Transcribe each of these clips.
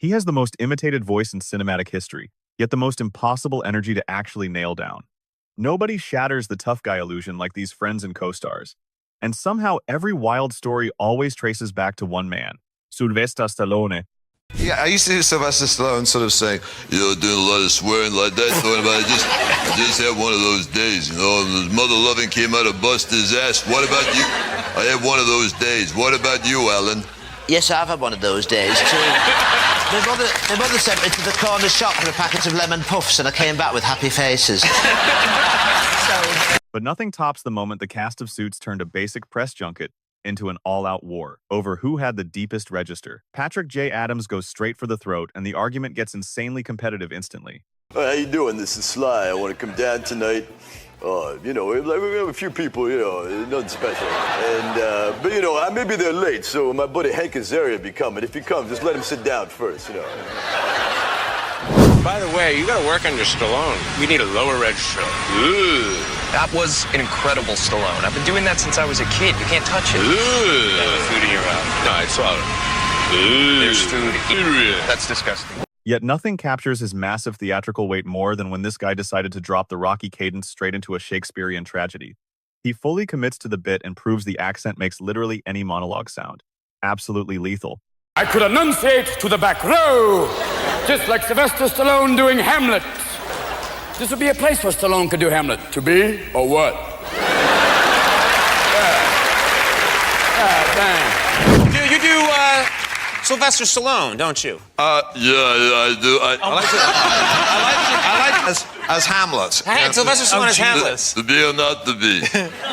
He has the most imitated voice in cinematic history, yet the most impossible energy to actually nail down. Nobody shatters the tough guy illusion like these friends and co-stars. And somehow every wild story always traces back to one man, Sylvester Stallone. Yeah, I used to hear Sylvester Stallone sort of saying, doing a lot of swearing like that, talking about I just had one of those days, and his mother loving came out to bust his ass. What about you? I had one of those days. What about you, Alan? Yes, I've had one of those days too. My mother sent me to the corner shop for a packet of lemon puffs, and I came back with happy faces. But nothing tops the moment the cast of Suits turned a basic press junket into an all-out war over who had the deepest register. Patrick J. Adams goes straight for the throat, and the argument gets insanely competitive instantly. How you doing? This is Sly. I want to come down tonight. We have a few people, nothing special. And, but, maybe they're late, so my buddy Hank Azaria will be coming. If he comes, just let him sit down first, By the way, you gotta work on your Stallone. We need a lower register. Ooh. That was an incredible Stallone. I've been doing that since I was a kid. You can't touch it. Ooh. There's food in your mouth. No, I swallowed it. There's food. That's disgusting. Yet nothing captures his massive theatrical weight more than when this guy decided to drop the Rocky cadence straight into a Shakespearean tragedy. He fully commits to the bit and proves the accent makes literally any monologue sound. Absolutely lethal. I could enunciate to the back row, just like Sylvester Stallone doing Hamlet. This would be a place where Stallone could do Hamlet. To be or what? You do Sylvester Stallone, don't you? Yeah, I do. I like as Hamlet. Sylvester Stallone as Hamlet. To be or not to be.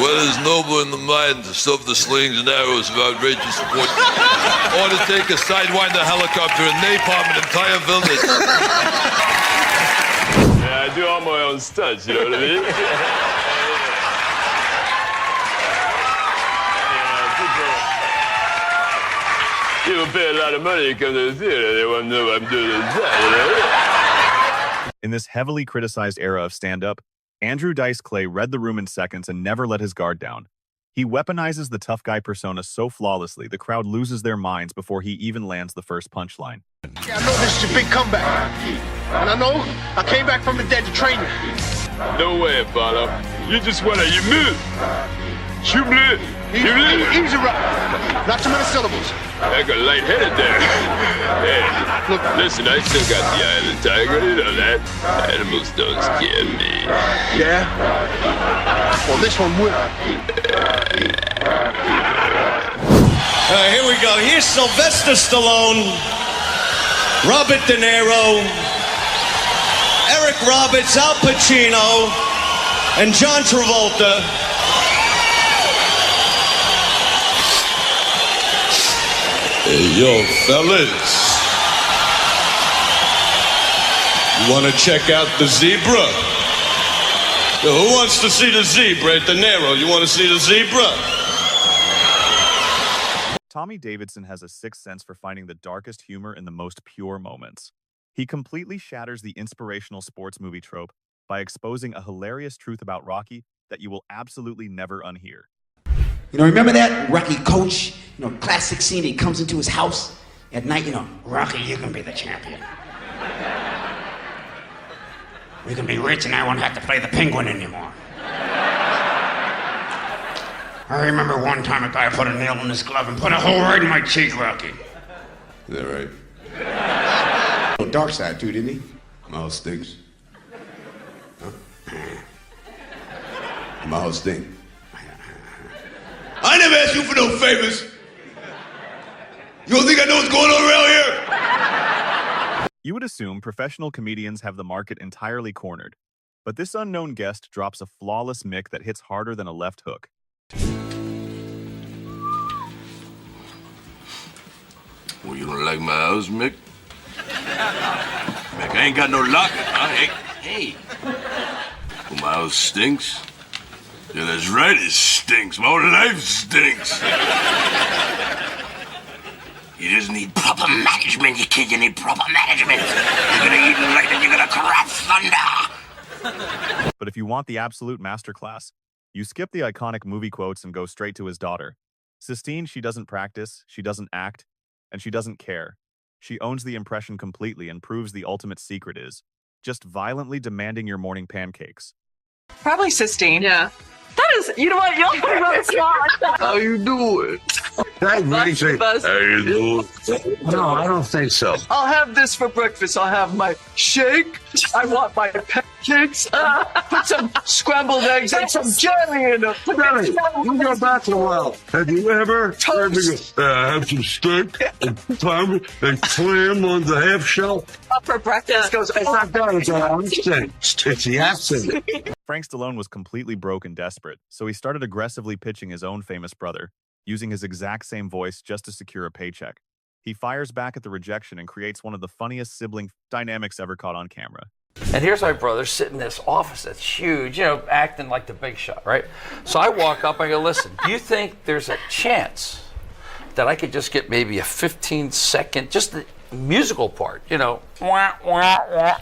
What is noble in the mind to stuff the slings and arrows of outrageous sport, or to take a sidewinder helicopter and napalm an entire village. Yeah, I do all my own stunts, you know what I mean? People pay a lot of money to come to the theater. They want to know what I'm doing inside, In this heavily criticized era of stand-up, Andrew Dice Clay read the room in seconds and never let his guard down. He weaponizes the tough guy persona so flawlessly, the crowd loses their minds before he even lands the first punchline. Yeah, I know this is your big comeback. And I know I came back from the dead to train you. No way, Apollo. You just want to, you move. You move. Easy, right. Not too many syllables. I got lightheaded there. Hey, look, listen, I still got the eye of the tiger, you know that. Animals don't scare me. Yeah? Well, this one will. Here we go. Here's Sylvester Stallone, Robert De Niro, Eric Roberts, Al Pacino, and John Travolta. Hey, yo, fellas. You want to check out the zebra? Yo, who wants to see the zebra at De Niro? You want to see the zebra? Tommy Davidson has a sixth sense for finding the darkest humor in the most pure moments. He completely shatters the inspirational sports movie trope by exposing a hilarious truth about Rocky that you will absolutely never unhear. Remember that Rocky coach? Classic scene. He comes into his house at night. Rocky, you can be the champion. We can be rich, and I won't have to play the penguin anymore. I remember one time a guy put a nail in his glove and put a hole right in my cheek, Rocky. Is that right? Dark side too, didn't he? My house stinks. My house stinks. I never asked you for no favors. You don't think I know what's going on around here? You would assume professional comedians have the market entirely cornered, but this unknown guest drops a flawless mic that hits harder than a left hook. Well, you don't like my house, Mick? Mick, I ain't got no locker, huh? Hey. Well, my house stinks. Yeah, that's right, it stinks. My whole life stinks. You just need proper management, you kid. You need proper management. You're gonna eat right and you're gonna crap thunder. But if you want the absolute masterclass, you skip the iconic movie quotes and go straight to his daughter. Sistine, she doesn't practice, she doesn't act, and she doesn't care. She owns the impression completely and proves the ultimate secret is just violently demanding your morning pancakes. Probably cysteine. Yeah. That is, you know what? Y'all talk about it smart. How you doing? I really say, how you doing? No, I don't think so. I'll have this for breakfast. I'll have my shake. I want my pancakes. Put some scrambled eggs and some jelly in them. Jelly, you go back a while. Have you ever have some steak and clam and clam on the half shell? For breakfast goes. It's not that, it's an accent. It's the accent. Frank Stallone was completely broke and desperate, so he started aggressively pitching his own famous brother, using his exact same voice just to secure a paycheck. He fires back at the rejection and creates one of the funniest sibling dynamics ever caught on camera. And here's my brother sitting in this office that's huge, you know, acting like the big shot, right? So I walk up and I go, listen, do you think there's a chance that I could just get maybe a 15-second, just the musical part, you know, wah, wah, wah.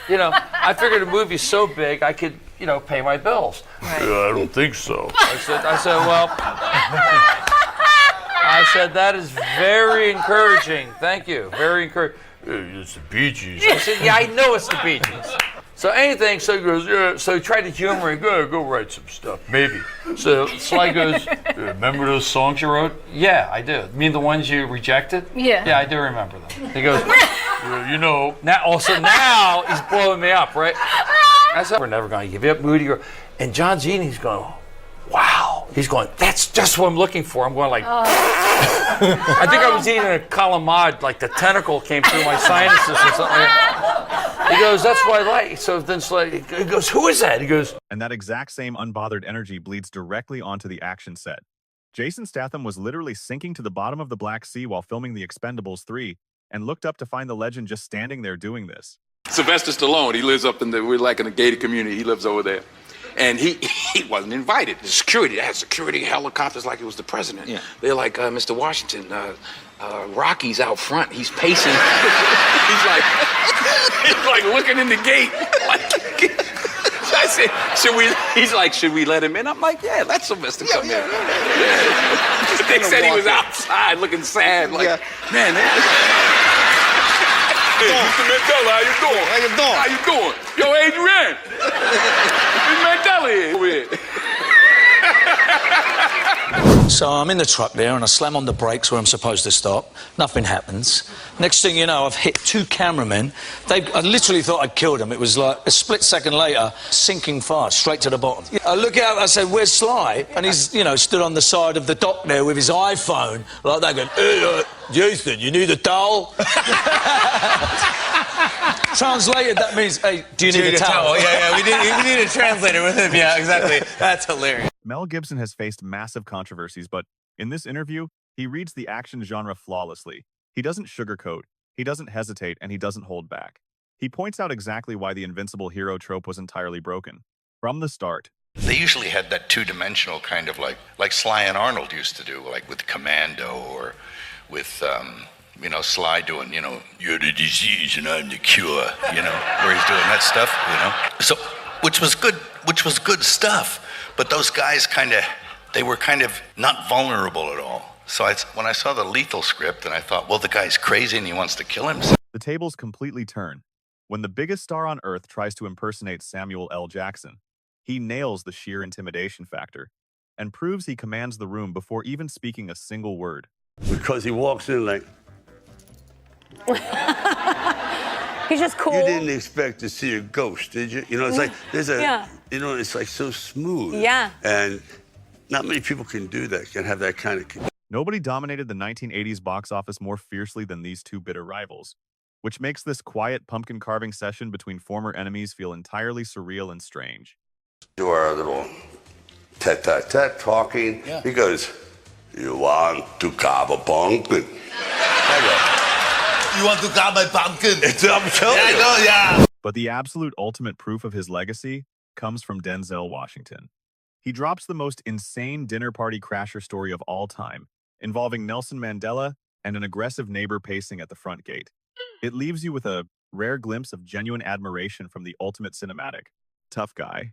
You know, I figured a movie's so big I could, you know, pay my bills. Right. I don't think so. I said, that is very encouraging. Thank you. Very encouraging. It's the Bee Gees. I said, yeah, I know it's the Bee Gees. So anything, so he goes, yeah. So he tried to humor and go write some stuff, maybe. So Sly goes, remember those songs you wrote? Yeah, I do. You mean the ones you rejected? Yeah. Yeah, I do remember them. He goes, you know, now he's blowing me up, right? I said, we're never going to give you up, Moody. And John's eating, he's going, wow. He's going, that's just what I'm looking for. I'm going like, I think I was eating a calamari, like the tentacle came through my sinuses or something. He goes, that's what I like. So then he goes, who is that? He goes, and that exact same unbothered energy bleeds directly onto the action set. Jason Statham was literally sinking to the bottom of the Black Sea while filming The Expendables 3 and looked up to find the legend just standing there doing this. Sylvester Stallone, he lives up we're like in a gated community. He lives over there. And he wasn't invited. The security, they had security helicopters like it was the president. Yeah. They're like, Mr. Washington, Rocky's out front. He's pacing. he's like looking in the gate. I said, should we let him in? I'm like, yeah, let Sylvester come in. Yeah. They said he was outside looking sad. Like, man. Hey, Mr. Mandela, how you doing? Yo, Adrian. Mr. Mandela here. Over here. So I'm in the truck there and I slam on the brakes where I'm supposed to stop. Nothing happens. Next thing you know, I've hit two cameramen. I literally thought I'd killed them. It was like a split second later, sinking fast, straight to the bottom. I look out, I said, where's Sly? And he's, you know, stood on the side of the dock there with his iPhone, like that, going, hey, Jason, you need a towel? Translated, that means, hey, do you need a towel? Yeah, we need a translator with him. Yeah, exactly. That's hilarious. Mel Gibson has faced massive controversies, but in this interview, he reads the action genre flawlessly. He doesn't sugarcoat, he doesn't hesitate, and he doesn't hold back. He points out exactly why the invincible hero trope was entirely broken. From the start. They usually had that two-dimensional kind of like Sly and Arnold used to do, like with Commando or with, you know, Sly doing, you know, you're the disease and I'm the cure, you know, where he's doing that stuff, you know. So, which was good stuff. But those guys they were kind of not vulnerable at all. So when I saw the Lethal script and I thought, well, the guy's crazy and he wants to kill himself. The tables completely turn. When the biggest star on earth tries to impersonate Samuel L. Jackson, he nails the sheer intimidation factor and proves he commands the room before even speaking a single word. Because he walks in like... He's just cool. You didn't expect to see a ghost, did you? You know, it's like, there's a, you know, it's like so smooth. Yeah. And not many people can do that, can have that kind of... Nobody dominated the 1980s box office more fiercely than these two bitter rivals, which makes this quiet pumpkin carving session between former enemies feel entirely surreal and strange. Do our little tat-tat-tat talking. Yeah. He goes, you want to carve a pumpkin? You want to carve my pumpkin? I'm telling you. I know, yeah. But the absolute ultimate proof of his legacy comes from Denzel Washington. He drops the most insane dinner party crasher story of all time, involving Nelson Mandela and an aggressive neighbor pacing at the front gate. It leaves you with a rare glimpse of genuine admiration from the ultimate cinematic tough guy.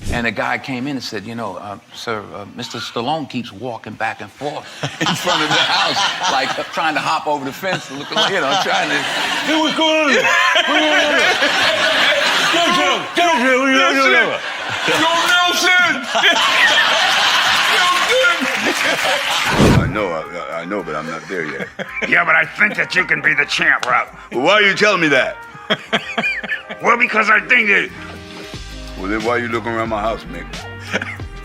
And a guy came in and said, you know, sir, Mr. Stallone keeps walking back and forth in front of the house, like trying to hop over the fence, looking like, you know, trying to... Hey, what's going on? I know, but I'm not there yet. Yeah, but I think that you can be the champ, Rob. Well, why are you telling me that? Well, because I think it... Well, then why are you looking around my house, Mick?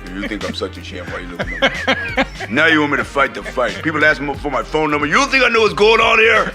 If you think I'm such a champ, why are you looking around my house? Now you want me to fight the fight. People ask me for my phone number. You don't think I know what's going on here?